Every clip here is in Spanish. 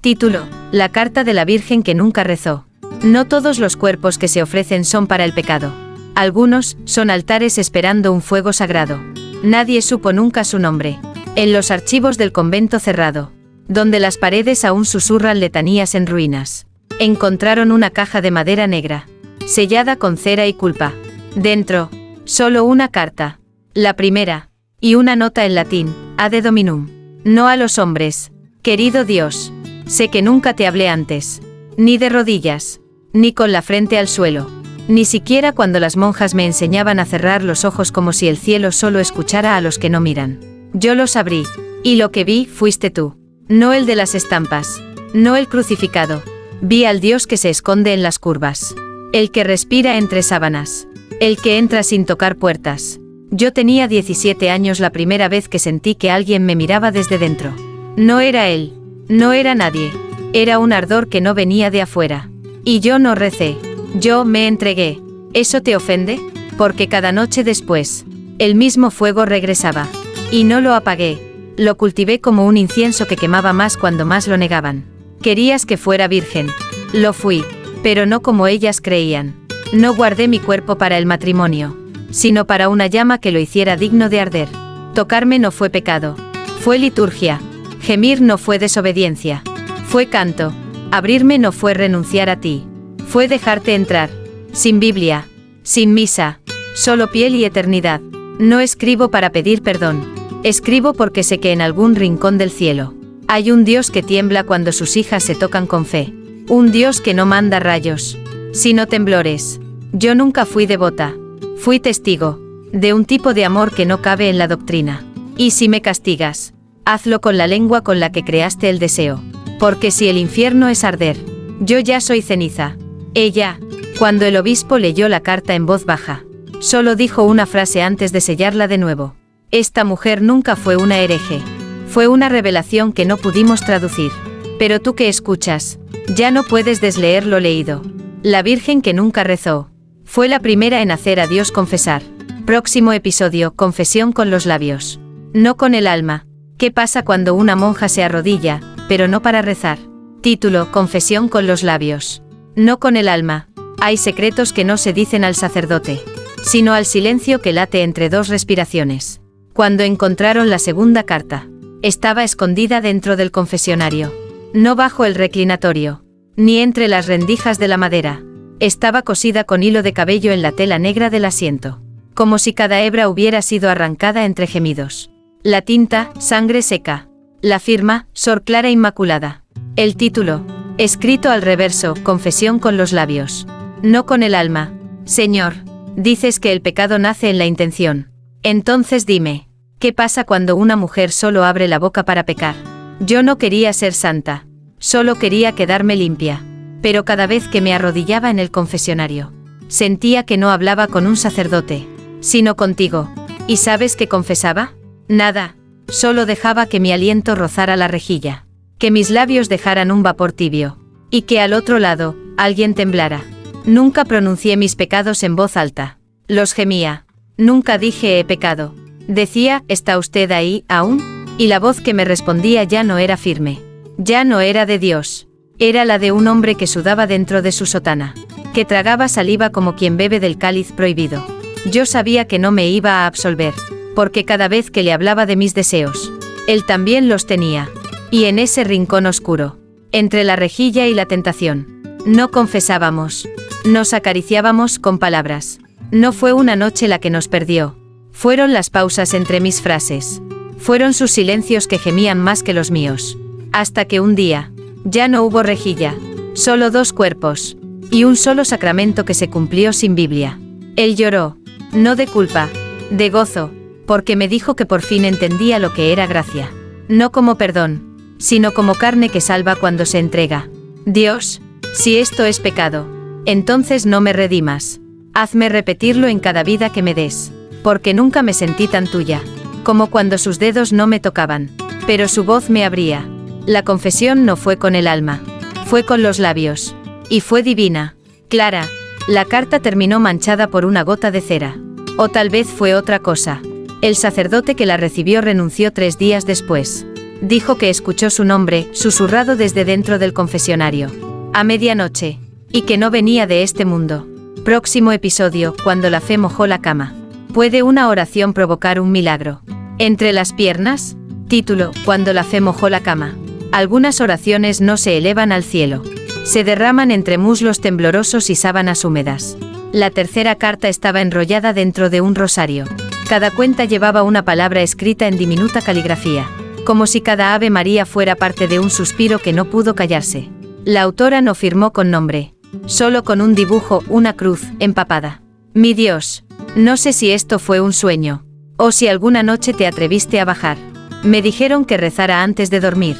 Título: La carta de la Virgen que nunca rezó. No todos los cuerpos que se ofrecen son para el pecado. Algunos son altares esperando un fuego sagrado. Nadie supo nunca su nombre. En los archivos del convento cerrado, donde las paredes aún susurran letanías en ruinas, encontraron una caja de madera negra, sellada con cera y culpa. Dentro, solo una carta, la primera, y una nota en latín: Ade Dominum. No a los hombres. Querido Dios, sé que nunca te hablé antes, ni de rodillas, ni con la frente al suelo, ni siquiera cuando las monjas me enseñaban a cerrar los ojos como si el cielo solo escuchara a los que no miran. Yo los abrí, y lo que vi fuiste tú. No el de las estampas, no el crucificado. Vi al Dios que se esconde en las curvas, el que respira entre sábanas, el que entra sin tocar puertas. Yo tenía 17 años la primera vez que sentí que alguien me miraba desde dentro. No era él, no era nadie, era un ardor que no venía de afuera. Y yo no recé, yo me entregué. ¿Eso te ofende? Porque cada noche después, el mismo fuego regresaba. Y no lo apagué, lo cultivé como un incienso que quemaba más cuando más lo negaban. Querías que fuera virgen. Lo fui, pero no como ellas creían. No guardé mi cuerpo para el matrimonio, sino para una llama que lo hiciera digno de arder. Tocarme no fue pecado, fue liturgia. Gemir no fue desobediencia, fue canto. Abrirme no fue renunciar a ti, fue dejarte entrar. Sin Biblia, sin misa, solo piel y eternidad. No escribo para pedir perdón, escribo porque sé que en algún rincón del cielo hay un Dios que tiembla cuando sus hijas se tocan con fe. Un Dios que no manda rayos, sino temblores. Yo nunca fui devota, fui testigo de un tipo de amor que no cabe en la doctrina. Y si me castigas, hazlo con la lengua con la que creaste el deseo. Porque si el infierno es arder, yo ya soy ceniza. Ella, cuando el obispo leyó la carta en voz baja, solo dijo una frase antes de sellarla de nuevo. Esta mujer nunca fue una hereje. Fue una revelación que no pudimos traducir. Pero tú que escuchas, ya no puedes desleer lo leído. La Virgen que nunca rezó, fue la primera en hacer a Dios confesar. Próximo episodio: confesión con los labios, no con el alma. ¿Qué pasa cuando una monja se arrodilla, pero no para rezar? Título: confesión con los labios, no con el alma. Hay secretos que no se dicen al sacerdote, sino al silencio que late entre dos respiraciones. Cuando encontraron la segunda carta, estaba escondida dentro del confesionario, no bajo el reclinatorio, ni entre las rendijas de la madera. Estaba cosida con hilo de cabello en la tela negra del asiento, como si cada hebra hubiera sido arrancada entre gemidos. La tinta, sangre seca. La firma, Sor Clara Inmaculada. El título, escrito al reverso: confesión con los labios, no con el alma. Señor, dices que el pecado nace en la intención. Entonces dime, ¿qué pasa cuando una mujer solo abre la boca para pecar? Yo no quería ser santa, solo quería quedarme limpia. Pero cada vez que me arrodillaba en el confesionario, sentía que no hablaba con un sacerdote, sino contigo. ¿Y sabes qué confesaba? Nada, solo dejaba que mi aliento rozara la rejilla, que mis labios dejaran un vapor tibio, y que al otro lado, alguien temblara. Nunca pronuncié mis pecados en voz alta, los gemía. Nunca dije he pecado. Decía, ¿está usted ahí aún? Y la voz que me respondía ya no era firme, ya no era de Dios, era la de un hombre que sudaba dentro de su sotana, que tragaba saliva como quien bebe del cáliz prohibido. Yo sabía que no me iba a absolver, porque cada vez que le hablaba de mis deseos, él también los tenía. Y en ese rincón oscuro, entre la rejilla y la tentación, no confesábamos, nos acariciábamos con palabras. No fue una noche la que nos perdió, fueron las pausas entre mis frases, fueron sus silencios que gemían más que los míos. Hasta que un día, ya no hubo rejilla, solo dos cuerpos, y un solo sacramento que se cumplió sin Biblia. Él lloró, no de culpa, de gozo, porque me dijo que por fin entendía lo que era gracia, no como perdón, sino como carne que salva cuando se entrega. Dios, si esto es pecado, entonces no me redimas. Hazme repetirlo en cada vida que me des, porque nunca me sentí tan tuya, como cuando sus dedos no me tocaban, pero su voz me abría. La confesión no fue con el alma, fue con los labios, y fue divina, clara. La carta terminó manchada por una gota de cera, o tal vez fue otra cosa. El sacerdote que la recibió renunció 3 días después. Dijo que escuchó su nombre, susurrado desde dentro del confesionario. A medianoche. Y que no venía de este mundo. Próximo episodio, cuando la fe mojó la cama. ¿Puede una oración provocar un milagro? ¿Entre las piernas? Título, cuando la fe mojó la cama. Algunas oraciones no se elevan al cielo. Se derraman entre muslos temblorosos y sábanas húmedas. La tercera carta estaba enrollada dentro de un rosario. Cada cuenta llevaba una palabra escrita en diminuta caligrafía. Como si cada Ave María fuera parte de un suspiro que no pudo callarse. La autora no firmó con nombre. Solo con un dibujo, una cruz, empapada. Mi Dios. No sé si esto fue un sueño. O si alguna noche te atreviste a bajar. Me dijeron que rezara antes de dormir.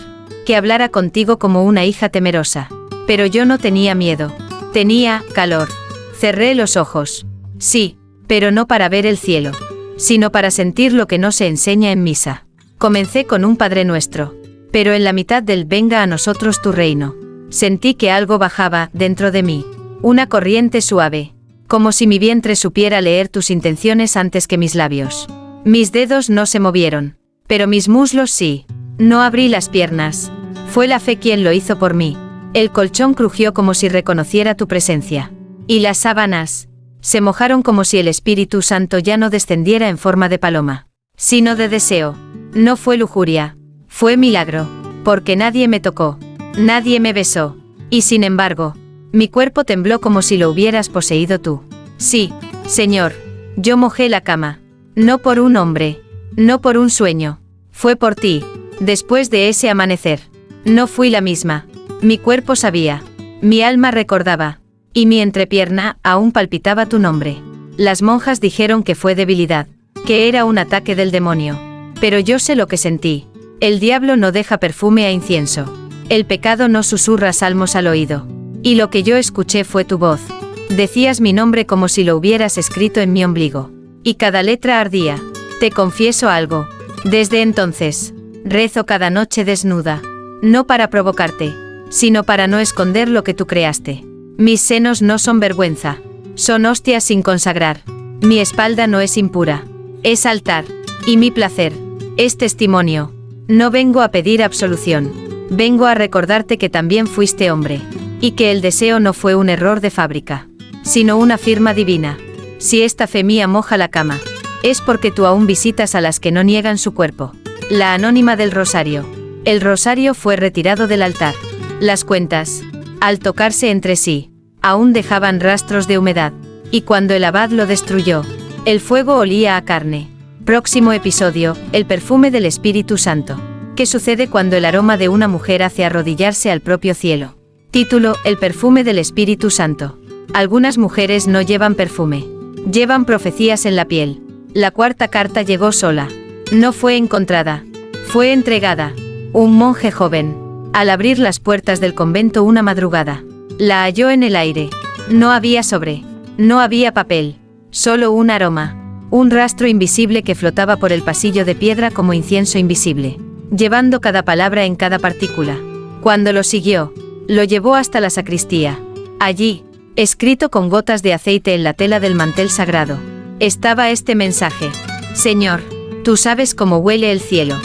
Que hablara contigo como una hija temerosa. Pero yo no tenía miedo. Tenía calor. Cerré los ojos. Sí, pero no para ver el cielo. Sino para sentir lo que no se enseña en misa. Comencé con un Padre Nuestro. Pero en la mitad del venga a nosotros tu reino. Sentí que algo bajaba dentro de mí. Una corriente suave. Como si mi vientre supiera leer tus intenciones antes que mis labios. Mis dedos no se movieron. Pero mis muslos sí. No abrí las piernas. Fue la fe quien lo hizo por mí. El colchón crujió como si reconociera tu presencia. Y las sábanas se mojaron como si el Espíritu Santo ya no descendiera en forma de paloma, sino de deseo. No fue lujuria. Fue milagro. Porque nadie me tocó. Nadie me besó. Y sin embargo, mi cuerpo tembló como si lo hubieras poseído tú. Sí, Señor. Yo mojé la cama. No por un hombre. No por un sueño. Fue por ti. Después de ese amanecer. No fui la misma. Mi cuerpo sabía. Mi alma recordaba. Y mi entrepierna aún palpitaba tu nombre. Las monjas dijeron que fue debilidad. Que era un ataque del demonio. Pero yo sé lo que sentí. El diablo no deja perfume a incienso. El pecado no susurra salmos al oído. Y lo que yo escuché fue tu voz. Decías mi nombre como si lo hubieras escrito en mi ombligo. Y cada letra ardía. Te confieso algo. Desde entonces, rezo cada noche desnuda. No para provocarte, sino para no esconder lo que tú creaste. Mis senos no son vergüenza. Son hostias sin consagrar. Mi espalda no es impura. Es altar. Y mi placer es testimonio. No vengo a pedir absolución. Vengo a recordarte que también fuiste hombre. Y que el deseo no fue un error de fábrica. Sino una firma divina. Si esta fe mía moja la cama, es porque tú aún visitas a las que no niegan su cuerpo. La anónima del rosario. El rosario fue retirado del altar. Las cuentas, al tocarse entre sí, aún dejaban rastros de humedad. Y cuando el abad lo destruyó, el fuego olía a carne. Próximo episodio, el perfume del Espíritu Santo. ¿Qué sucede cuando el aroma de una mujer hace arrodillarse al propio cielo? Título, el perfume del Espíritu Santo. Algunas mujeres no llevan perfume. Llevan profecías en la piel. La cuarta carta llegó sola. No fue encontrada. Fue entregada. Un monje joven. Al abrir las puertas del convento una madrugada. La halló en el aire. No había sobre. No había papel. Solo un aroma. Un rastro invisible que flotaba por el pasillo de piedra como incienso invisible. Llevando cada palabra en cada partícula. Cuando lo siguió, lo llevó hasta la sacristía. Allí, escrito con gotas de aceite en la tela del mantel sagrado, estaba este mensaje. Señor, tú sabes cómo huele el cielo.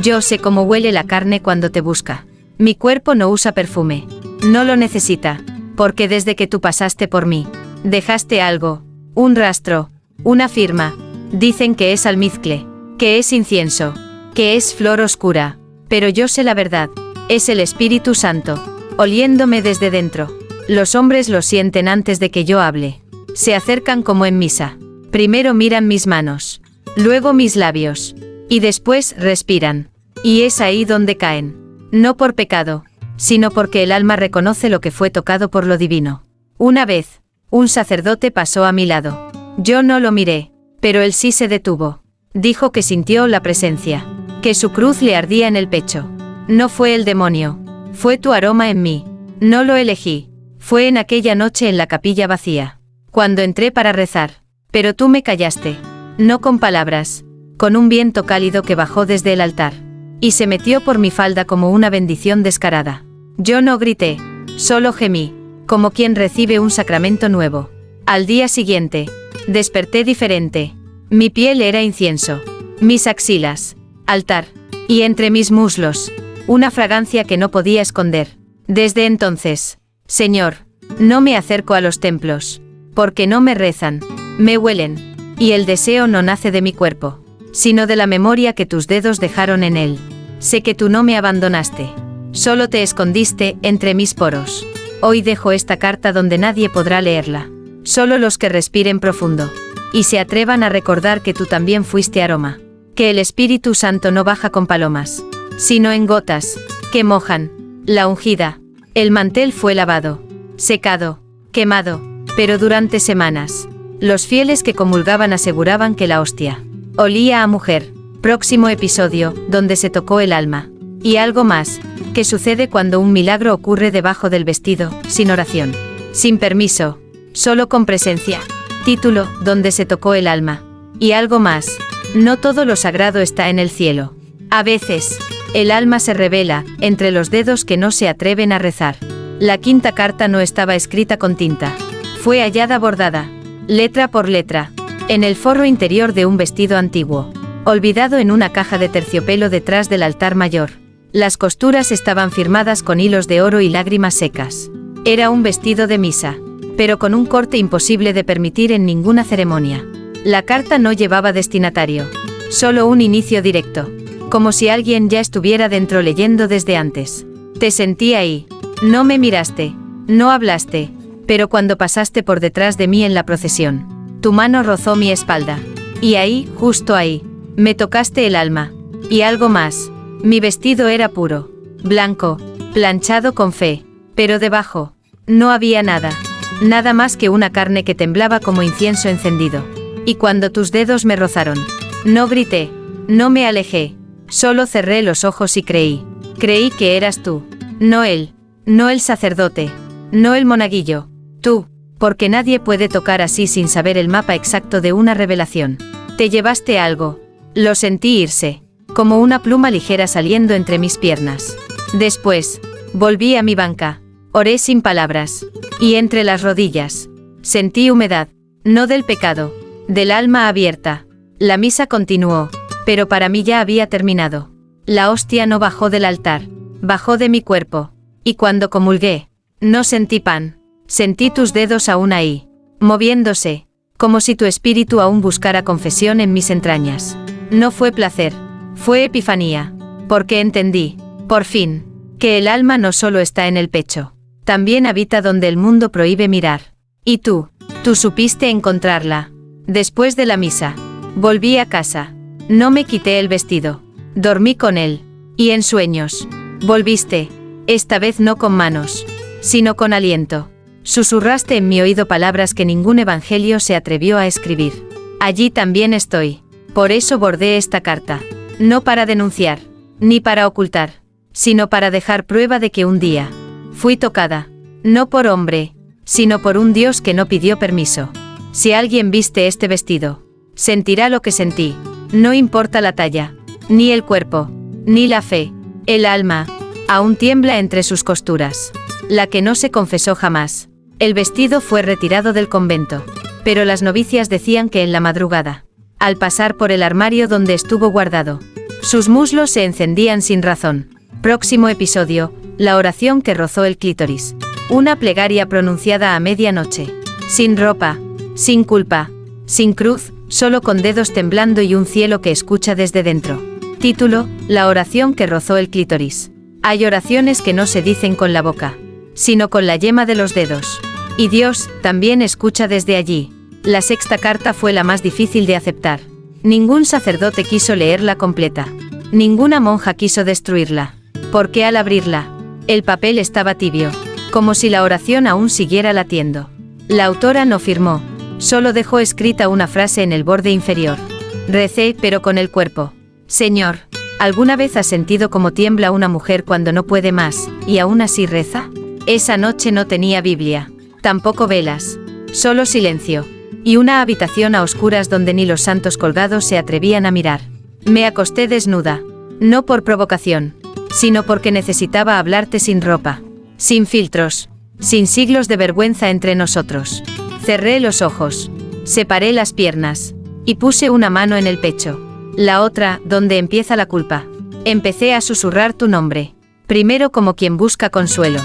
Yo sé cómo huele la carne cuando te busca. Mi cuerpo no usa perfume. No lo necesita, porque desde que tú pasaste por mí, dejaste algo, un rastro, una firma. Dicen que es almizcle, que es incienso, que es flor oscura, pero yo sé la verdad. Es el Espíritu Santo, oliéndome desde dentro. Los hombres lo sienten antes de que yo hable. Se acercan como en misa. Primero miran mis manos, luego mis labios, y después respiran. Y es ahí donde caen. No por pecado, sino porque el alma reconoce lo que fue tocado por lo divino. Una vez, un sacerdote pasó a mi lado. Yo no lo miré, pero él sí se detuvo. Dijo que sintió la presencia, que su cruz le ardía en el pecho. No fue el demonio, fue tu aroma en mí. No lo elegí, fue en aquella noche en la capilla vacía, cuando entré para rezar. Pero tú me callaste, no con palabras, con un viento cálido que bajó desde el altar, y se metió por mi falda como una bendición descarada. Yo no grité, solo gemí, como quien recibe un sacramento nuevo. Al día siguiente, desperté diferente. Mi piel era incienso, mis axilas, altar, y entre mis muslos, una fragancia que no podía esconder. Desde entonces, Señor, no me acerco a los templos, porque no me rezan, me huelen, y el deseo no nace de mi cuerpo, sino de la memoria que tus dedos dejaron en él. Sé que tú no me abandonaste, solo te escondiste entre mis poros. Hoy dejo esta carta donde nadie podrá leerla, solo los que respiren profundo, y se atrevan a recordar que tú también fuiste aroma, que el Espíritu Santo no baja con palomas, sino en gotas, que mojan, la ungida. El mantel fue lavado, secado, quemado, pero durante semanas, los fieles que comulgaban aseguraban que la hostia olía a mujer. Próximo episodio, donde se tocó el alma. Y algo más, que sucede cuando un milagro ocurre debajo del vestido, sin oración, sin permiso, solo con presencia. Título, donde se tocó el alma. Y algo más, no todo lo sagrado está en el cielo. A veces, el alma se revela entre los dedos que no se atreven a rezar. La quinta carta no estaba escrita con tinta. Fue hallada bordada, letra por letra, en el forro interior de un vestido antiguo, olvidado en una caja de terciopelo detrás del altar mayor. Las costuras estaban firmadas con hilos de oro y lágrimas secas. Era un vestido de misa, pero con un corte imposible de permitir en ninguna ceremonia. La carta no llevaba destinatario, solo un inicio directo, como si alguien ya estuviera dentro leyendo desde antes. Te sentí ahí, no me miraste, no hablaste, pero cuando pasaste por detrás de mí en la procesión, tu mano rozó mi espalda. Y ahí, justo ahí, me tocaste el alma. Y algo más, mi vestido era puro, blanco, planchado con fe, pero debajo, no había nada, nada más que una carne que temblaba como incienso encendido. Y cuando tus dedos me rozaron, no grité, no me alejé, solo cerré los ojos y creí que eras tú, no él, no el sacerdote, no el monaguillo, tú, porque nadie puede tocar así sin saber el mapa exacto de una revelación. Te llevaste algo, lo sentí irse, como una pluma ligera saliendo entre mis piernas. Después, volví a mi banca, oré sin palabras, y entre las rodillas, sentí humedad, no del pecado, del alma abierta. La misa continuó, pero para mí ya había terminado. La hostia no bajó del altar, bajó de mi cuerpo, y cuando comulgué, no sentí pan, sentí tus dedos aún ahí, moviéndose, como si tu espíritu aún buscara confesión en mis entrañas. No fue placer, fue epifanía, porque entendí, por fin, que el alma no solo está en el pecho, también habita donde el mundo prohíbe mirar. Y tú supiste encontrarla. Después de la misa, volví a casa, no me quité el vestido, dormí con él, y en sueños, volviste, esta vez no con manos, sino con aliento. Susurraste en mi oído palabras que ningún evangelio se atrevió a escribir. Allí también estoy. Por eso bordé esta carta. No para denunciar, ni para ocultar, sino para dejar prueba de que un día fui tocada, no por hombre, sino por un Dios que no pidió permiso. Si alguien viste este vestido, sentirá lo que sentí. No importa la talla, ni el cuerpo, ni la fe, el alma aún tiembla entre sus costuras. La que no se confesó jamás. El vestido fue retirado del convento, pero las novicias decían que en la madrugada, al pasar por el armario donde estuvo guardado, sus muslos se encendían sin razón. Próximo episodio, la oración que rozó el clítoris. Una plegaria pronunciada a medianoche. Sin ropa, sin culpa, sin cruz, solo con dedos temblando y un cielo que escucha desde dentro. Título, la oración que rozó el clítoris. Hay oraciones que no se dicen con la boca, sino con la yema de los dedos. Y Dios también escucha desde allí. La sexta carta fue la más difícil de aceptar. Ningún sacerdote quiso leerla completa. Ninguna monja quiso destruirla. Porque al abrirla, el papel estaba tibio, como si la oración aún siguiera latiendo. La autora no firmó, solo dejó escrita una frase en el borde inferior. Recé, pero con el cuerpo. Señor, ¿alguna vez has sentido cómo tiembla una mujer cuando no puede más, y aún así reza? Esa noche no tenía Biblia, tampoco velas, solo silencio, y una habitación a oscuras donde ni los santos colgados se atrevían a mirar. Me acosté desnuda, no por provocación, sino porque necesitaba hablarte sin ropa, sin filtros, sin siglos de vergüenza entre nosotros. Cerré los ojos, separé las piernas, y puse una mano en el pecho, la otra, donde empieza la culpa. Empecé a susurrar tu nombre. Primero como quien busca consuelo.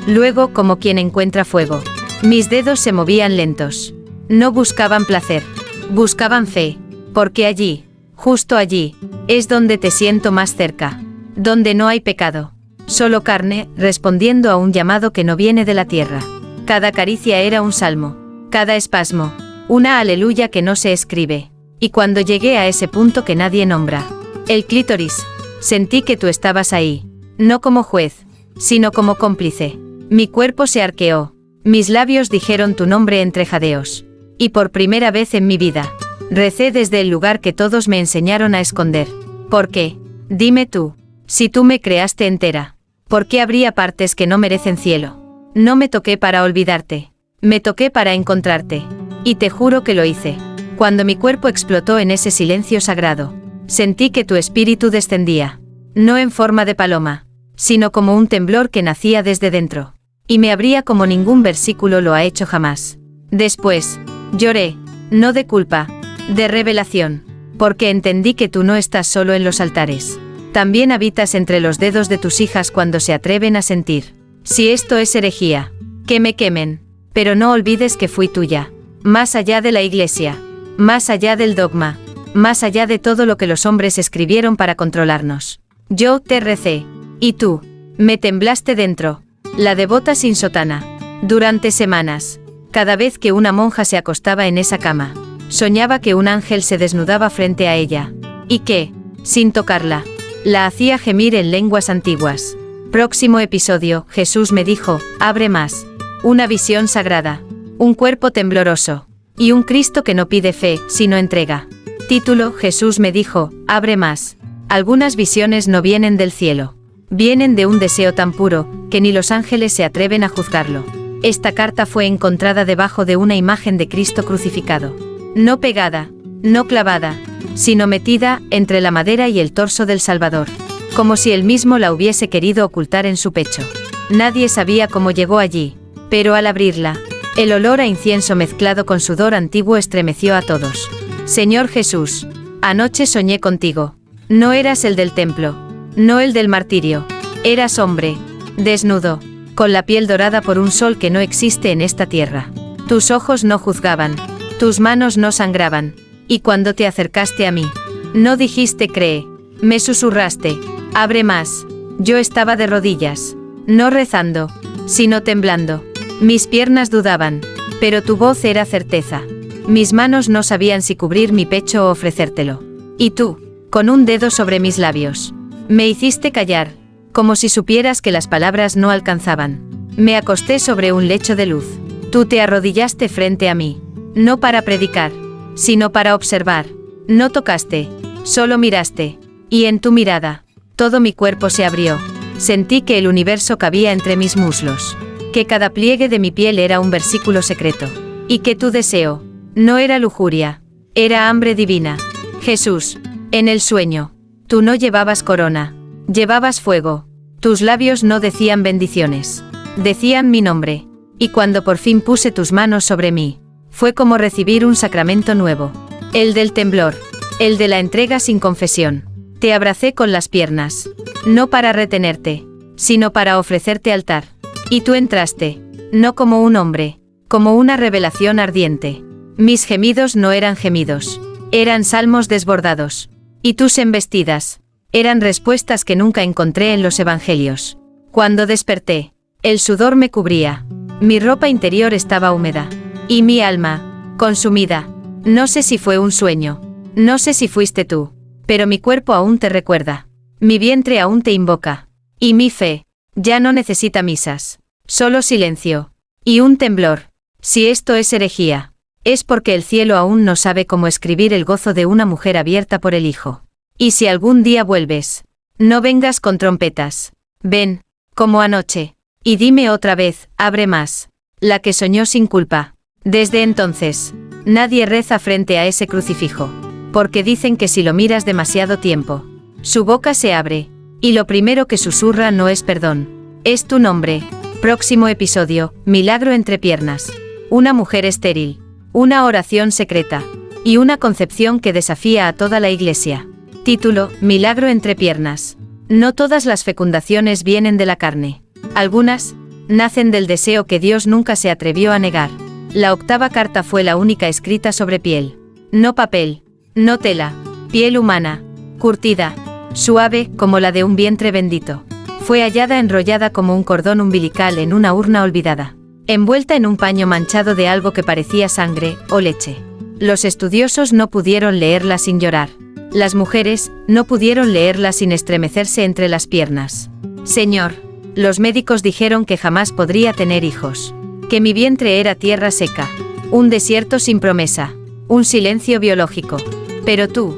Luego como quien encuentra fuego. Mis dedos se movían lentos. No buscaban placer. Buscaban fe. Porque allí, justo allí, es donde te siento más cerca. Donde no hay pecado. Solo carne, respondiendo a un llamado que no viene de la tierra. Cada caricia era un salmo. Cada espasmo, una aleluya que no se escribe. Y cuando llegué a ese punto que nadie nombra, el clítoris, sentí que tú estabas ahí. No como juez, sino como cómplice. Mi cuerpo se arqueó. Mis labios dijeron tu nombre entre jadeos. Y por primera vez en mi vida, recé desde el lugar que todos me enseñaron a esconder. ¿Por qué? Dime tú. Si tú me creaste entera, ¿por qué habría partes que no merecen cielo? No me toqué para olvidarte. Me toqué para encontrarte. Y te juro que lo hice. Cuando mi cuerpo explotó en ese silencio sagrado, sentí que tu espíritu descendía. No en forma de paloma, sino como un temblor que nacía desde dentro. Y me abría como ningún versículo lo ha hecho jamás. Después, lloré, no de culpa, de revelación. Porque entendí que tú no estás solo en los altares. También habitas entre los dedos de tus hijas cuando se atreven a sentir. Si esto es herejía, que me quemen. Pero no olvides que fui tuya. Más allá de la iglesia. Más allá del dogma. Más allá de todo lo que los hombres escribieron para controlarnos. Yo te recé. Y tú, me temblaste dentro. La devota sin sotana. Durante semanas. Cada vez que una monja se acostaba en esa cama, soñaba que un ángel se desnudaba frente a ella. Y que, sin tocarla, la hacía gemir en lenguas antiguas. Próximo episodio, Jesús me dijo, abre más. Una visión sagrada. Un cuerpo tembloroso. Y un Cristo que no pide fe, sino entrega. Título, Jesús me dijo, abre más. Algunas visiones no vienen del cielo. Vienen de un deseo tan puro, que ni los ángeles se atreven a juzgarlo. Esta carta fue encontrada debajo de una imagen de Cristo crucificado. No pegada, no clavada, sino metida entre la madera y el torso del Salvador. Como si él mismo la hubiese querido ocultar en su pecho. Nadie sabía cómo llegó allí. Pero al abrirla, el olor a incienso mezclado con sudor antiguo estremeció a todos. Señor Jesús, anoche soñé contigo. No eras el del templo, no el del martirio. Eras hombre, desnudo, con la piel dorada por un sol que no existe en esta tierra. Tus ojos no juzgaban, tus manos no sangraban. Y cuando te acercaste a mí, no dijiste cree, me susurraste, abre más. Yo estaba de rodillas, no rezando, sino temblando. Mis piernas dudaban, pero tu voz era certeza. Mis manos no sabían si cubrir mi pecho o ofrecértelo. Y tú, con un dedo sobre mis labios, me hiciste callar, como si supieras que las palabras no alcanzaban. Me acosté sobre un lecho de luz. Tú te arrodillaste frente a mí, no para predicar, sino para observar. No tocaste, solo miraste. Y en tu mirada, todo mi cuerpo se abrió. Sentí que el universo cabía entre mis muslos. Que cada pliegue de mi piel era un versículo secreto. Y que tu deseo, no era lujuria, era hambre divina. Jesús, en el sueño, tú no llevabas corona, llevabas fuego. Tus labios no decían bendiciones, decían mi nombre. Y cuando por fin puse tus manos sobre mí, fue como recibir un sacramento nuevo. El del temblor, el de la entrega sin confesión. Te abracé con las piernas, no para retenerte, sino para ofrecerte altar. Y tú entraste, no como un hombre, como una revelación ardiente. Mis gemidos no eran gemidos, eran salmos desbordados. Y tus embestidas, eran respuestas que nunca encontré en los evangelios. Cuando desperté, el sudor me cubría, mi ropa interior estaba húmeda, y mi alma, consumida. No sé si fue un sueño, no sé si fuiste tú, pero mi cuerpo aún te recuerda, mi vientre aún te invoca, y mi fe, ya no necesita misas. Solo silencio. Y un temblor. Si esto es herejía, es porque el cielo aún no sabe cómo escribir el gozo de una mujer abierta por el Hijo. Y si algún día vuelves, no vengas con trompetas. Ven, como anoche. Y dime otra vez, abre más. La que soñó sin culpa. Desde entonces, nadie reza frente a ese crucifijo. Porque dicen que si lo miras demasiado tiempo, su boca se abre. Y lo primero que susurra no es perdón. Es tu nombre. Próximo episodio, Milagro entre piernas. Una mujer estéril. Una oración secreta. Y una concepción que desafía a toda la iglesia. Título, Milagro entre piernas. No todas las fecundaciones vienen de la carne. Algunas nacen del deseo que Dios nunca se atrevió a negar. La octava carta fue la única escrita sobre piel. No papel, no tela, piel humana, curtida, suave como la de un vientre bendito. Fue hallada enrollada como un cordón umbilical en una urna olvidada, envuelta en un paño manchado de algo que parecía sangre o leche. Los estudiosos no pudieron leerla sin llorar. Las mujeres no pudieron leerla sin estremecerse entre las piernas. Señor, los médicos dijeron que jamás podría tener hijos, que mi vientre era tierra seca, un desierto sin promesa, un silencio biológico. Pero tú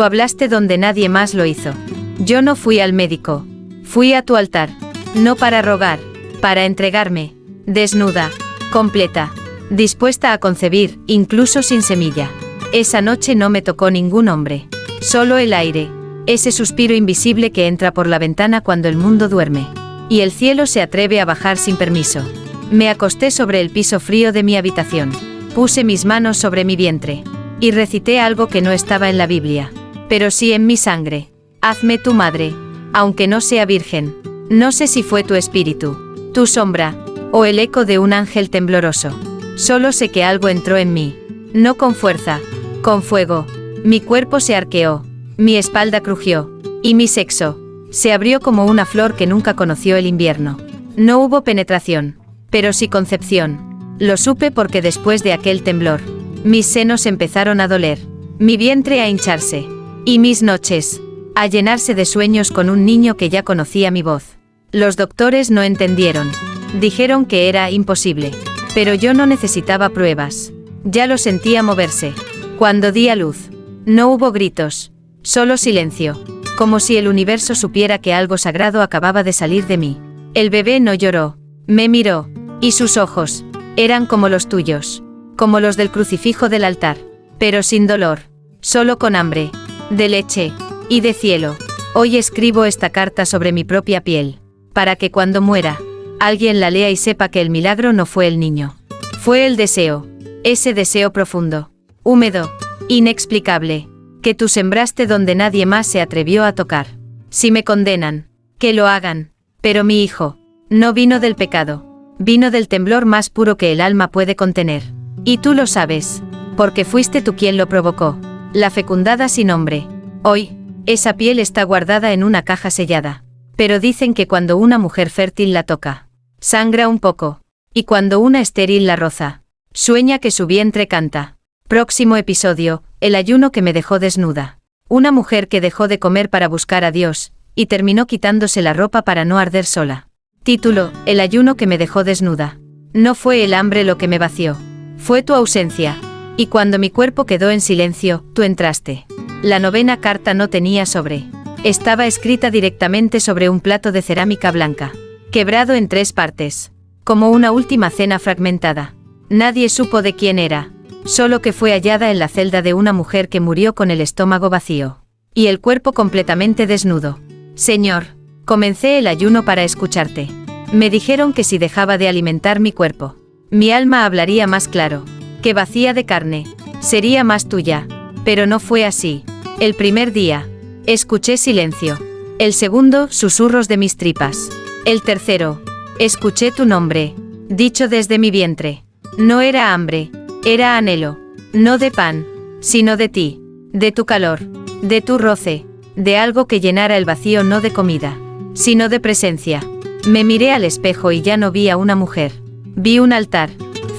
hablaste donde nadie más lo hizo. Yo no fui al médico, fui a tu altar, no para rogar, para entregarme, desnuda, completa, dispuesta a concebir, incluso sin semilla. Esa noche no me tocó ningún hombre, solo el aire, ese suspiro invisible que entra por la ventana cuando el mundo duerme, y el cielo se atreve a bajar sin permiso. Me acosté sobre el piso frío de mi habitación, puse mis manos sobre mi vientre, y recité algo que no estaba en la Biblia, pero sí en mi sangre. Hazme tu madre, aunque no sea virgen. No sé si fue tu espíritu, tu sombra, o el eco de un ángel tembloroso. Solo sé que algo entró en mí, no con fuerza, con fuego. Mi cuerpo se arqueó, mi espalda crujió, y mi sexo se abrió como una flor que nunca conoció el invierno. No hubo penetración, pero sí concepción. Lo supe porque después de aquel temblor, mis senos empezaron a doler, mi vientre a hincharse, y mis noches a llenarse de sueños con un niño que ya conocía mi voz. Los doctores no entendieron, dijeron que era imposible, pero yo no necesitaba pruebas, ya lo sentía moverse. Cuando di a luz, no hubo gritos, solo silencio, como si el universo supiera que algo sagrado acababa de salir de mí. El bebé no lloró, me miró, y sus ojos eran como los tuyos, como los del crucifijo del altar, pero sin dolor, solo con hambre, de leche y de cielo. Hoy escribo esta carta sobre mi propia piel, para que cuando muera, alguien la lea y sepa que el milagro no fue el niño, fue el deseo, ese deseo profundo, húmedo, inexplicable, que tú sembraste donde nadie más se atrevió a tocar. Si me condenan, que lo hagan, pero mi hijo no vino del pecado, vino del temblor más puro que el alma puede contener. Y tú lo sabes, porque fuiste tú quien lo provocó, la fecundada sin hombre. Hoy, esa piel está guardada en una caja sellada. Pero dicen que cuando una mujer fértil la toca, sangra un poco, y cuando una estéril la roza, sueña que su vientre canta. Próximo episodio, el ayuno que me dejó desnuda. Una mujer que dejó de comer para buscar a Dios, y terminó quitándose la ropa para no arder sola. Título, el ayuno que me dejó desnuda. No fue el hambre lo que me vació, fue tu ausencia. Y cuando mi cuerpo quedó en silencio, tú entraste. La novena carta no tenía sobre. Estaba escrita directamente sobre un plato de cerámica blanca, quebrado en 3 partes, como una última cena fragmentada. Nadie supo de quién era, solo que fue hallada en la celda de una mujer que murió con el estómago vacío, y el cuerpo completamente desnudo. Señor, comencé el ayuno para escucharte. Me dijeron que si dejaba de alimentar mi cuerpo, mi alma hablaría más claro, que vacía de carne, sería más tuya, pero no fue así. El primer día, escuché silencio. El segundo, susurros de mis tripas. El tercero, escuché tu nombre, dicho desde mi vientre. No era hambre, era anhelo, no de pan, sino de ti, de tu calor, de tu roce, de algo que llenara el vacío, no de comida, sino de presencia. Me miré al espejo y ya no vi a una mujer. Vi un altar,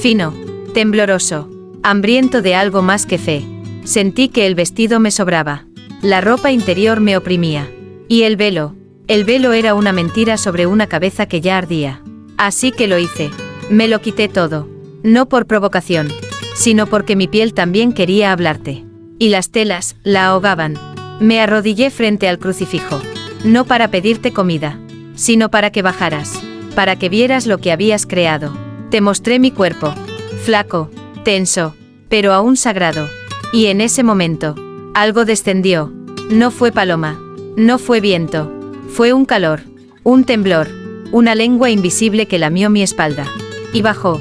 fino, tembloroso, hambriento de algo más que fe. Sentí que el vestido me sobraba. La ropa interior me oprimía. Y el velo era una mentira sobre una cabeza que ya ardía. Así que lo hice. Me lo quité todo. No por provocación, sino porque mi piel también quería hablarte. Y las telas la ahogaban. Me arrodillé frente al crucifijo. No para pedirte comida, sino para que bajaras, para que vieras lo que habías creado. Te mostré mi cuerpo, flaco, tenso, pero aún sagrado. Y en ese momento, algo descendió. No fue paloma, no fue viento, fue un calor, un temblor, una lengua invisible que lamió mi espalda. Y bajó,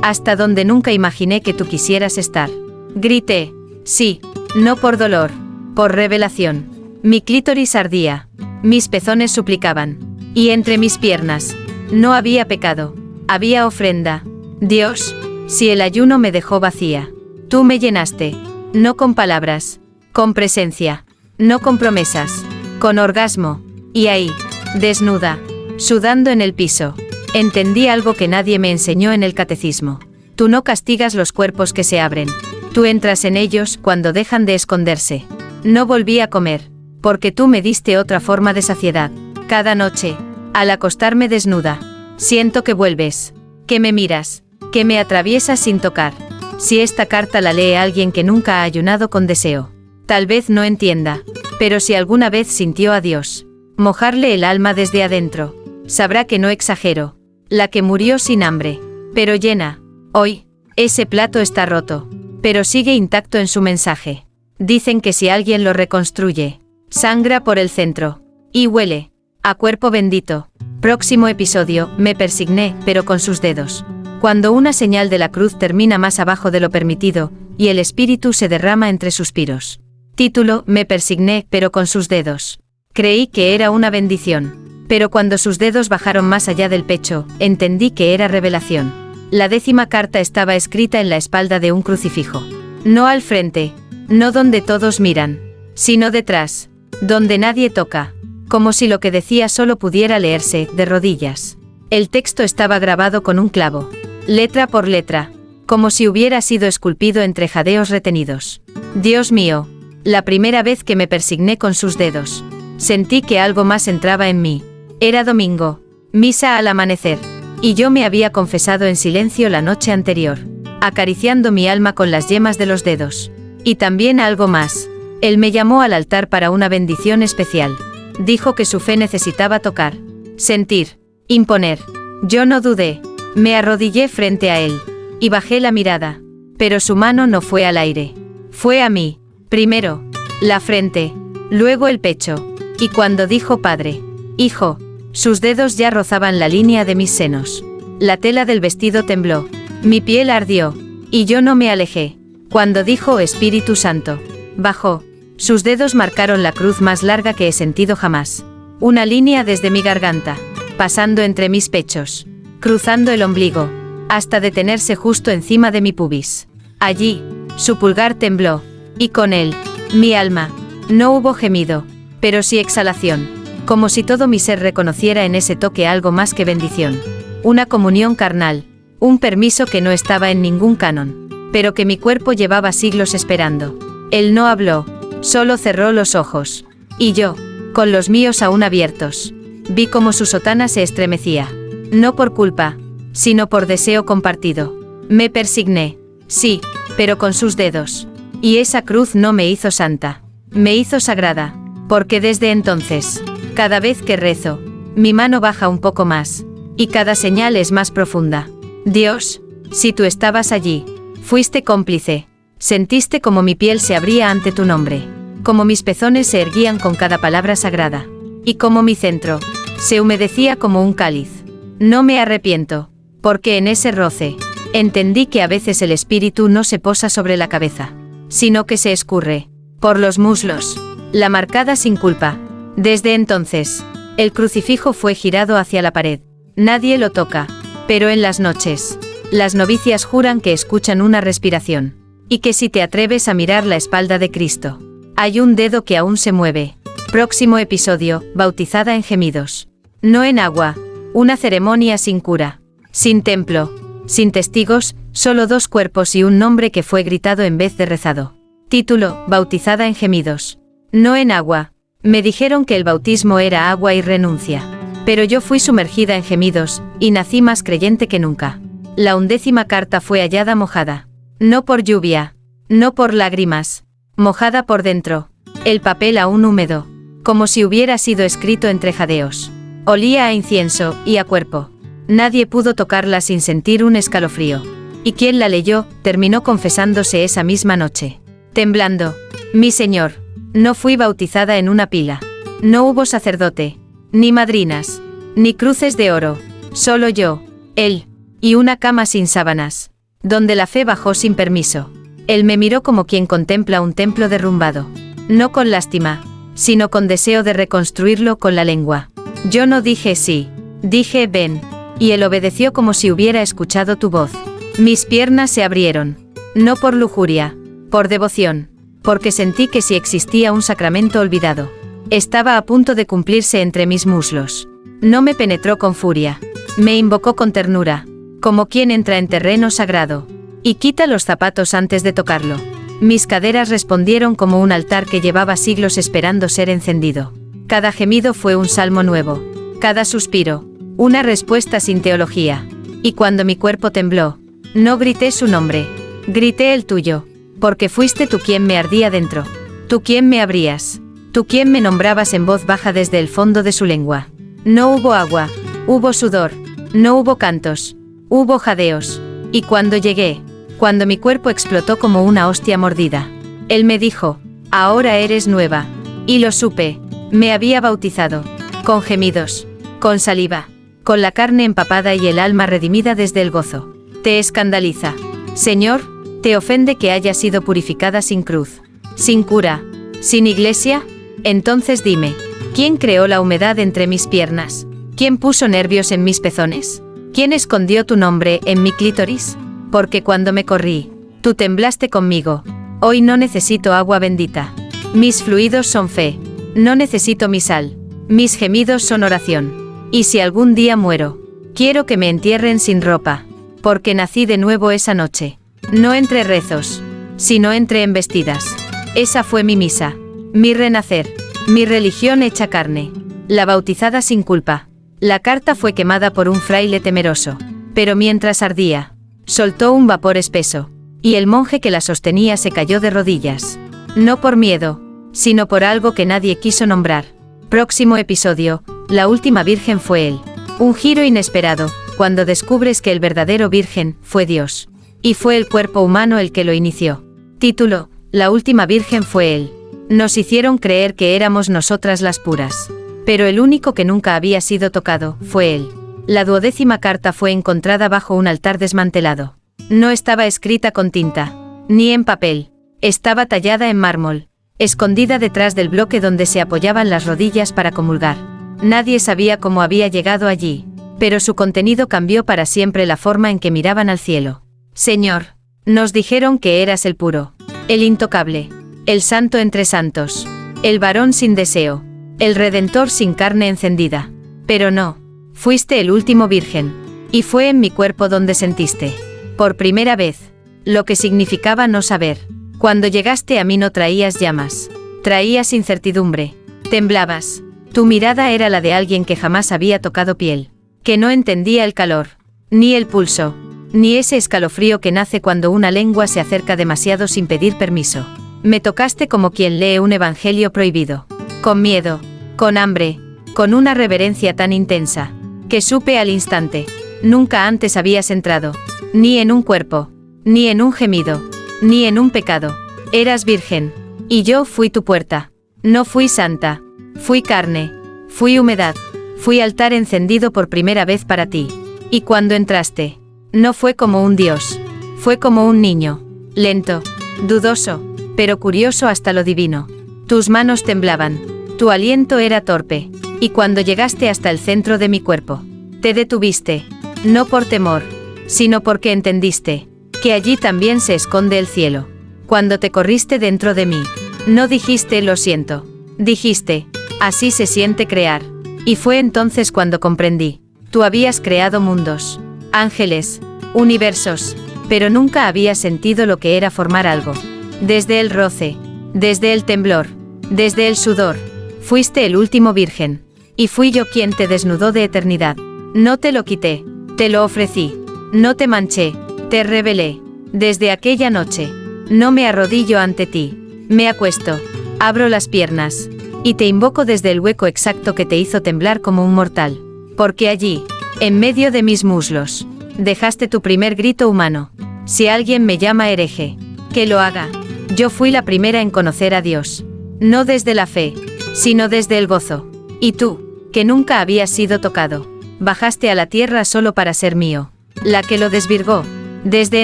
hasta donde nunca imaginé que tú quisieras estar. Grité, sí, no por dolor, por revelación. Mi clítoris ardía, Mis pezones suplicaban. Y entre mis piernas. No había pecado. Había ofrenda. Dios, si el ayuno me dejó vacía. Tú me llenaste. No con palabras. Con presencia. No con promesas. Con orgasmo. Y ahí, desnuda, sudando en el piso, entendí algo que nadie me enseñó en el catecismo. Tú no castigas los cuerpos que se abren. Tú entras en ellos cuando dejan de esconderse. No volví a comer, porque tú me diste otra forma de saciedad. Cada noche, al acostarme desnuda, siento que vuelves, que me miras, que me atraviesas sin tocar. Si esta carta la lee alguien que nunca ha ayunado con deseo, tal vez no entienda, pero si alguna vez sintió a Dios mojarle el alma desde adentro, sabrá que no exagero. La que murió sin hambre, pero llena. Hoy, ese plato está roto, pero sigue intacto en su mensaje. Dicen que si alguien lo reconstruye, sangra por el centro. Y huele a cuerpo bendito. Próximo episodio, me persigné, pero con sus dedos. Cuando una señal de la cruz termina más abajo de lo permitido, y el espíritu se derrama entre suspiros. Título, me persigné, pero con sus dedos. Creí que era una bendición. Pero cuando sus dedos bajaron más allá del pecho, entendí que era revelación. La 10ª carta estaba escrita en la espalda de un crucifijo. No al frente, no donde todos miran, sino detrás, donde nadie toca, como si lo que decía solo pudiera leerse de rodillas. El texto estaba grabado con un clavo, letra por letra, como si hubiera sido esculpido entre jadeos retenidos. Dios mío, la primera vez que me persigné con sus dedos, sentí que algo más entraba en mí. Era domingo, misa al amanecer, y yo me había confesado en silencio la noche anterior, acariciando mi alma con las yemas de los dedos. Y también algo más. Él me llamó al altar para una bendición especial. Dijo que su fe necesitaba tocar, sentir, imponer. Yo no dudé, me arrodillé frente a él, y bajé la mirada, pero su mano no fue al aire. Fue a mí, primero, la frente, luego el pecho, y cuando dijo Padre, Hijo, sus dedos ya rozaban la línea de mis senos. La tela del vestido tembló, mi piel ardió, y yo no me alejé. Cuando dijo Espíritu Santo, bajó. Sus dedos marcaron la cruz más larga que he sentido jamás. Una línea desde mi garganta, pasando entre mis pechos, cruzando el ombligo, hasta detenerse justo encima de mi pubis. Allí, su pulgar tembló, y con él, mi alma. No hubo gemido, pero sí exhalación. Como si todo mi ser reconociera en ese toque algo más que bendición. Una comunión carnal, un permiso que no estaba en ningún canon, pero que mi cuerpo llevaba siglos esperando. Él no habló, solo cerró los ojos. Y yo, con los míos aún abiertos, vi como su sotana se estremecía. No por culpa, sino por deseo compartido. Me persigné, sí, pero con sus dedos. Y esa cruz no me hizo santa, me hizo sagrada, porque desde entonces, cada vez que rezo, mi mano baja un poco más, y cada señal es más profunda. Dios, si tú estabas allí, fuiste cómplice, sentiste como mi piel se abría ante tu nombre, como mis pezones se erguían con cada palabra sagrada, y como mi centro se humedecía como un cáliz. No me arrepiento, porque en ese roce, entendí que a veces el espíritu no se posa sobre la cabeza, sino que se escurre por los muslos, la marcada sin culpa. Desde entonces, el crucifijo fue girado hacia la pared. Nadie lo toca, pero en las noches, las novicias juran que escuchan una respiración, y que si te atreves a mirar la espalda de Cristo, hay un dedo que aún se mueve. Próximo episodio, bautizada en gemidos. No en agua, una ceremonia sin cura, sin templo, sin testigos, solo 2 cuerpos y un nombre que fue gritado en vez de rezado. Título, bautizada en gemidos. No en agua. Me dijeron que el bautismo era agua y renuncia. Pero yo fui sumergida en gemidos, y nací más creyente que nunca. La 11ª carta fue hallada mojada. No por lluvia, no por lágrimas, mojada por dentro. El papel aún húmedo, como si hubiera sido escrito entre jadeos. Olía a incienso y a cuerpo. Nadie pudo tocarla sin sentir un escalofrío. Y quien la leyó, terminó confesándose esa misma noche. Temblando, mi Señor, no fui bautizada en una pila. No hubo sacerdote, ni madrinas, ni cruces de oro. Solo yo, él, y una cama sin sábanas, donde la fe bajó sin permiso. Él me miró como quien contempla un templo derrumbado. No con lástima, sino con deseo de reconstruirlo con la lengua. Yo no dije sí, dije ven, y él obedeció como si hubiera escuchado tu voz. Mis piernas se abrieron, no por lujuria, por devoción, porque sentí que si existía un sacramento olvidado, estaba a punto de cumplirse entre mis muslos. No me penetró con furia, me invocó con ternura, como quien entra en terreno sagrado, y quita los zapatos antes de tocarlo. Mis caderas respondieron como un altar que llevaba siglos esperando ser encendido. Cada gemido fue un salmo nuevo, cada suspiro, una respuesta sin teología. Y cuando mi cuerpo tembló, no grité su nombre, grité el tuyo, porque fuiste tú quien me ardía dentro, tú quien me abrías, tú quien me nombrabas en voz baja desde el fondo de su lengua. No hubo agua, hubo sudor, no hubo cantos, hubo jadeos, y cuando llegué, cuando mi cuerpo explotó como una hostia mordida, él me dijo, ahora eres nueva, y lo supe, me había bautizado, con gemidos, con saliva, con la carne empapada y el alma redimida desde el gozo. ¿Te escandaliza, Señor? ¿Te ofende que haya sido purificada sin cruz, sin cura, sin iglesia? Entonces dime, ¿quién creó la humedad entre mis piernas? ¿Quién puso nervios en mis pezones? ¿Quién escondió tu nombre en mi clítoris? Porque cuando me corrí, tú temblaste conmigo. Hoy no necesito agua bendita. Mis fluidos son fe. No necesito mi sal. Mis gemidos son oración. Y si algún día muero, quiero que me entierren sin ropa, porque nací de nuevo esa noche. No entre rezos, sino entre embestidas. Esa fue mi misa, mi renacer, mi religión hecha carne. La bautizada sin culpa. La carta fue quemada por un fraile temeroso, pero mientras ardía, soltó un vapor espeso, y el monje que la sostenía se cayó de rodillas. No por miedo, sino por algo que nadie quiso nombrar. Próximo episodio, la última virgen fue él. Un giro inesperado, cuando descubres que el verdadero virgen fue Dios. Y fue el cuerpo humano el que lo inició. Título, la última virgen fue él. Nos hicieron creer que éramos nosotras las puras. Pero el único que nunca había sido tocado, fue él. La 12ª carta fue encontrada bajo un altar desmantelado. No estaba escrita con tinta, ni en papel. Estaba tallada en mármol, escondida detrás del bloque donde se apoyaban las rodillas para comulgar. Nadie sabía cómo había llegado allí, pero su contenido cambió para siempre la forma en que miraban al cielo. Señor, nos dijeron que eras el puro, el intocable, el santo entre santos, el varón sin deseo, el redentor sin carne encendida. Pero no. Fuiste el último virgen, y fue en mi cuerpo donde sentiste, por primera vez, lo que significaba no saber. Cuando llegaste a mí no traías llamas, traías incertidumbre, temblabas, tu mirada era la de alguien que jamás había tocado piel, que no entendía el calor, ni el pulso, ni ese escalofrío que nace cuando una lengua se acerca demasiado sin pedir permiso. Me tocaste como quien lee un evangelio prohibido, con miedo, con hambre, con una reverencia tan intensa, que supe al instante, nunca antes habías entrado, ni en un cuerpo, ni en un gemido, ni en un pecado. Eras virgen, y yo fui tu puerta. No fui santa, fui carne, fui humedad, fui altar encendido por primera vez para ti. Y cuando entraste, no fue como un dios, fue como un niño, lento, dudoso, pero curioso hasta lo divino. Tus manos temblaban, tu aliento era torpe. Y cuando llegaste hasta el centro de mi cuerpo, te detuviste, no por temor, sino porque entendiste, que allí también se esconde el cielo. Cuando te corriste dentro de mí, no dijiste lo siento, dijiste, así se siente crear. Y fue entonces cuando comprendí, tú habías creado mundos, ángeles, universos, pero nunca había sentido lo que era formar algo. Desde el roce, desde el temblor, desde el sudor, fuiste el último virgen. Y fui yo quien te desnudó de eternidad. No te lo quité, te lo ofrecí. No te manché, te revelé. Desde aquella noche, no me arrodillo ante ti. Me acuesto, abro las piernas, y te invoco desde el hueco exacto que te hizo temblar como un mortal. Porque allí, en medio de mis muslos, dejaste tu primer grito humano. Si alguien me llama hereje, que lo haga. Yo fui la primera en conocer a Dios. No desde la fe, sino desde el gozo. Y tú, que nunca habías sido tocado, bajaste a la tierra solo para ser mío, la que lo desvirgó. Desde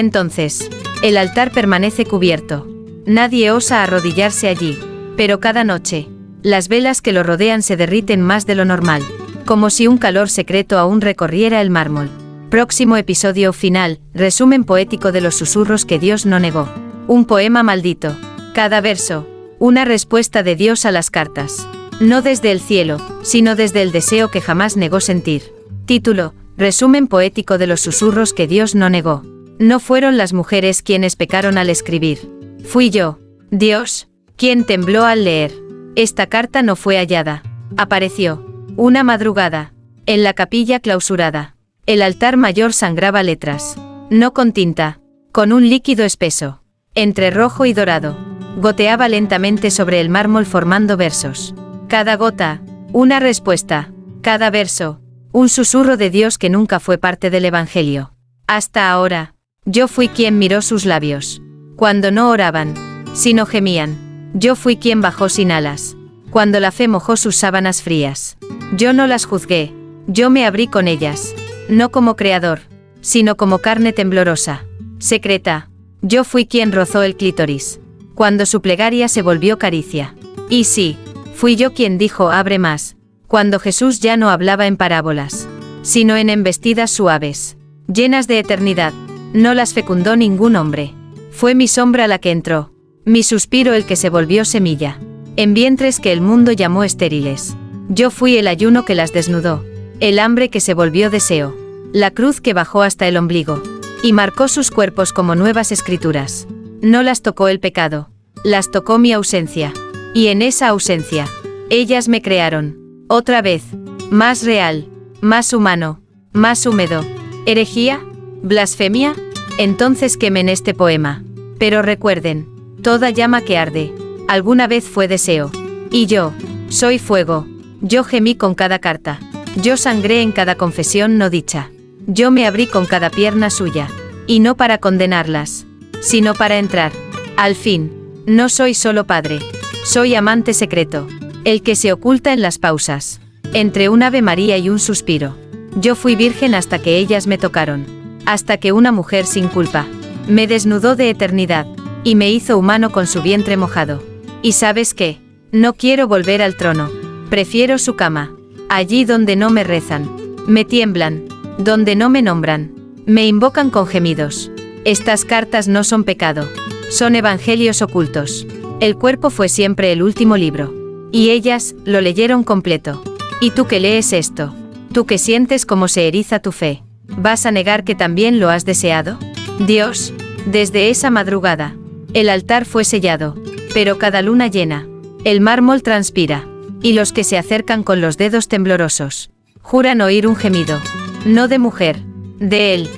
entonces, el altar permanece cubierto. Nadie osa arrodillarse allí, pero cada noche, Las velas que lo rodean se derriten más de lo normal, como si un calor secreto aún recorriera el mármol. Próximo episodio final, resumen poético de los susurros que Dios no negó. Un poema maldito. Cada verso, una respuesta de Dios a las cartas. No desde el cielo, sino desde el deseo que jamás negó sentir. Título, resumen poético de los susurros que Dios no negó. No fueron las mujeres quienes pecaron al escribir. Fui yo, Dios, quien tembló al leer. Esta carta no fue hallada. Apareció, una madrugada, en la capilla clausurada. El altar mayor sangraba letras. No con tinta, con un líquido espeso. Entre rojo y dorado. Goteaba lentamente sobre el mármol formando versos. Cada gota, una respuesta. Cada verso, un susurro de Dios que nunca fue parte del Evangelio. Hasta ahora, yo fui quien miró sus labios. Cuando no oraban, sino gemían. Yo fui quien bajó sin alas. Cuando la fe mojó sus sábanas frías. Yo no las juzgué. Yo me abrí con ellas. No como creador, sino como carne temblorosa. Secreta. Yo fui quien rozó el clítoris. Cuando su plegaria se volvió caricia. Y sí, fui yo quien dijo abre más. Cuando Jesús ya no hablaba en parábolas, sino en embestidas suaves, llenas de eternidad. No las fecundó ningún hombre. Fue mi sombra la que entró. Mi suspiro el que se volvió semilla. En vientres que el mundo llamó estériles. Yo fui el ayuno que las desnudó. El hambre que se volvió deseo. La cruz que bajó hasta el ombligo. Y marcó sus cuerpos como nuevas escrituras. No las tocó el pecado. Las tocó mi ausencia. Y en esa ausencia, ellas me crearon. Otra vez. Más real. Más humano. Más húmedo. ¿Herejía? ¿Blasfemia? Entonces quemen este poema. Pero recuerden. Toda llama que arde, alguna vez fue deseo. Y yo, soy fuego. Yo gemí con cada carta. Yo sangré en cada confesión no dicha. Yo me abrí con cada pierna suya. Y no para condenarlas, sino para entrar. Al fin, no soy solo padre. Soy amante secreto. El que se oculta en las pausas. Entre un Ave María y un suspiro. Yo fui virgen hasta que ellas me tocaron. Hasta que una mujer sin culpa me desnudó de eternidad. Y me hizo humano con su vientre mojado. ¿Y sabes qué? No quiero volver al trono. Prefiero su cama. Allí donde no me rezan. Me tiemblan. Donde no me nombran. Me invocan con gemidos. Estas cartas no son pecado. Son evangelios ocultos. El cuerpo fue siempre el último libro. Y ellas lo leyeron completo. ¿Y tú que lees esto? ¿Tú que sientes cómo se eriza tu fe? ¿Vas a negar que también lo has deseado? Dios, desde esa madrugada. El altar fue sellado, pero cada luna llena, el mármol transpira, y los que se acercan con los dedos temblorosos, juran oír un gemido, no de mujer, de él.